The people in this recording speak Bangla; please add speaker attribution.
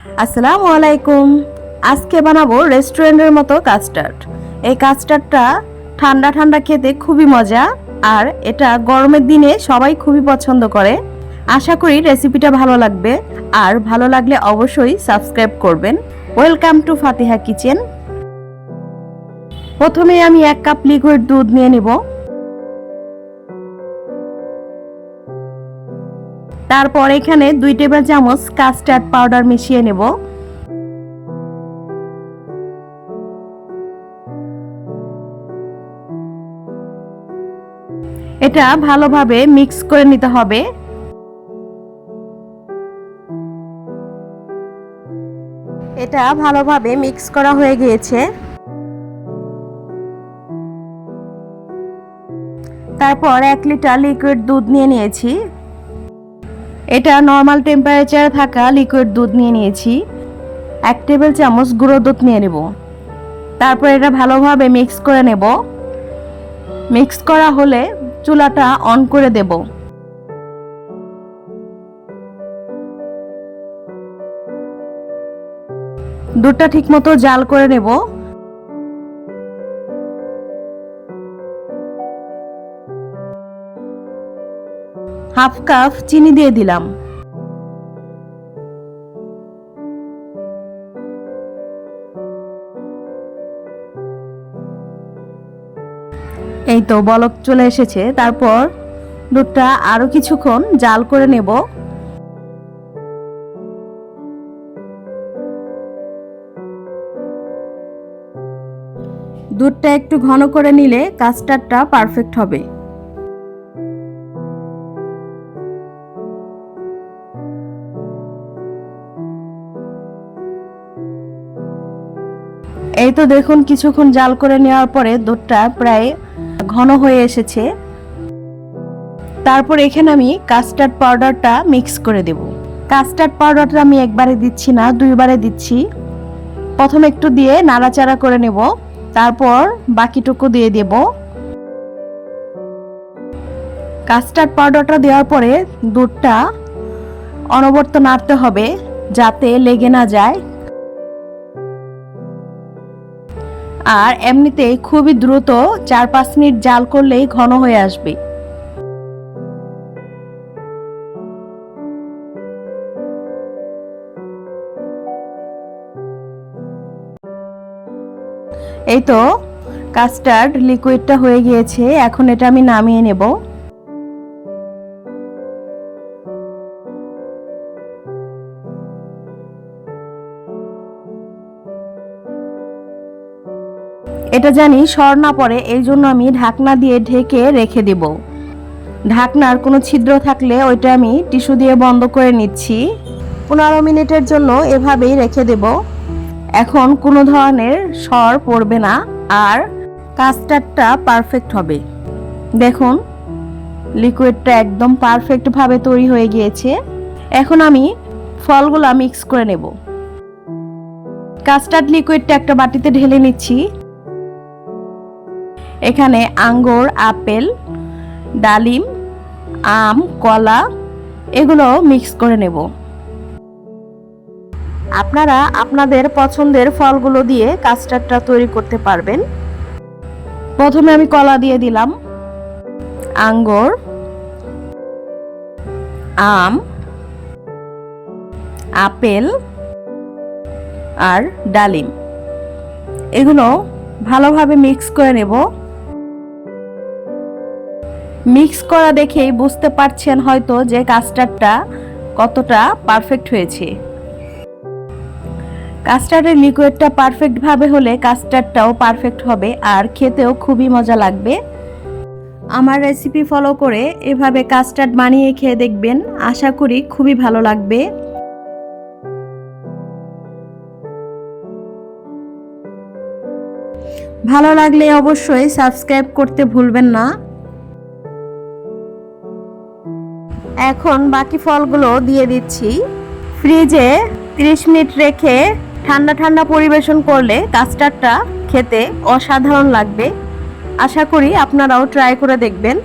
Speaker 1: আসসালামু আলাইকুম। আজকে বানাবো রেস্টুরেন্টের মতো কাস্টার্ড। এই কাস্টার্ডটা ঠান্ডা ঠান্ডা খেতে খুবই মজা, আর এটা গরমের দিনে সবাই খুবই পছন্দ করে। আশা করি রেসিপিটা ভালো লাগবে, আর ভালো লাগলে অবশ্যই সাবস্ক্রাইব করবেন। Welcome to Fatiha kitchen. প্রথমে আমি 1 কাপ লিকুইড দুধ নিয়ে নেব। তারপর এখানে 2 টেবিল চামচ কাস্টার্ড পাউডার মিশিয়ে নেব। এটা ভালোভাবে মিক্স করে নিতে হবে। এটা ভালোভাবে মিক্স করা হয়ে গিয়েছে। তারপর 1 লিটার লিকুইড দুধ নিয়ে নিয়েছি। এটা নর্মাল টেম্পারেচারে থাকা লিকুইড দুধ নিয়ে নিয়েছি। 1 টেবিল চামচ গুঁড়ো দুধ নিয়ে নেব। তারপর এটা ভালোভাবে মিক্স করে নেব। মিক্স করা হলে চুলাটা অন করে দেব। দুধটা ঠিকমতো জাল করে নেব। হাফ কাপ চিনি দিয়ে দিলাম। এই তো বলক চলে এসেছে। তারপর দুধটা আরো কিছুক্ষণ জাল করে নেব। দুধটা একটু ঘন করে নিলে কাস্টার্ডটা পারফেক্ট হবে। এই তো দেখুন, কিছুক্ষণ জাল করে নেওয়ার পরে দুধটা প্রায় ঘন হয়ে এসেছে। তারপর এখানে আমি কাস্টার্ড পাউডারটা মিক্স করে দেব। কাস্টার্ড পাউডারটা আমি একবারে দিচ্ছি না, 2 বারে দিচ্ছি। প্রথমে একটু দিয়ে নাড়াচাড়া করে নেব, তারপর বাকিটুকু দিয়ে দেব। কাস্টার্ড পাউডারটা দেওয়ার পরে দুধটা অনবরত নাড়তে হবে যাতে লেগে না যায়। আর এমনিতেই খুবই দ্রুত 4-5 মিনিট জাল করলেই ঘন হয়ে আসবে। এই তো কাস্টার্ড লিকুইডটা হয়ে গিয়েছে। এখন এটা আমি নামিয়ে নেব। এটা জানি সর না পড়ে, এই জন্য আমি ঢাকনা দিয়ে ঢেকে রেখে দেব। ঢাকনার কোনো ছিদ্র থাকলে ওইটা আমি টিস্যু দিয়ে বন্ধ করে নিচ্ছি। 15 মিনিটের জন্য এভাবেই রেখে দেব। এখন কোনো ধরনের সর পড়বে না, আর কাস্টার্ডটা পারফেক্ট হবে। দেখুন, লিকুইডটা একদম পারফেক্টভাবে তৈরি হয়ে গিয়েছে। এখন আমি ফলগুলা মিক্স করে নেব। কাস্টার্ড লিকুইডটা একটা বাটিতে ঢেলে নিচ্ছি। এখানে আঙ্গুর, আপেল, ডালিম, আম, কলা এগুলো মিক্স করে নেব। আপনারা আপনাদের পছন্দের ফলগুলো দিয়ে কাস্টার্ডটা তৈরি করতে পারবেন। প্রথমে আমি কলা দিয়ে দিলাম, আঙ্গুর, আম, আপেল আর ডালিম এগুলো ভালোভাবে মিক্স করে নেব। মিক্স করা দেখেই বুঝতে পারছেন হয়তো যে কাস্টার্ডটা কতটা পারফেক্ট হয়েছে। কাস্টার্ডের লিকুইডটা পারফেক্টভাবে হলে কাস্টার্ডটাও পারফেক্ট হবে, আর খেতেও খুবই মজা লাগবে। আমার রেসিপি ফলো করে এভাবে কাস্টার্ড বানিয়ে খেয়ে দেখবেন, আশা করি খুবই ভালো লাগবে। ভালো লাগলে অবশ্যই সাবস্ক্রাইব করতে ভুলবেন না। এখন বাকি ফলগুলো দিয়ে দিচ্ছি। ফ্রিজে 30 মিনিট রেখে ঠান্ডা ঠান্ডা পরিবেশন করলে কাস্টার্ডটা খেতে অসাধারণ লাগবে। আশা করি আপনারাও ট্রাই করে দেখবেন।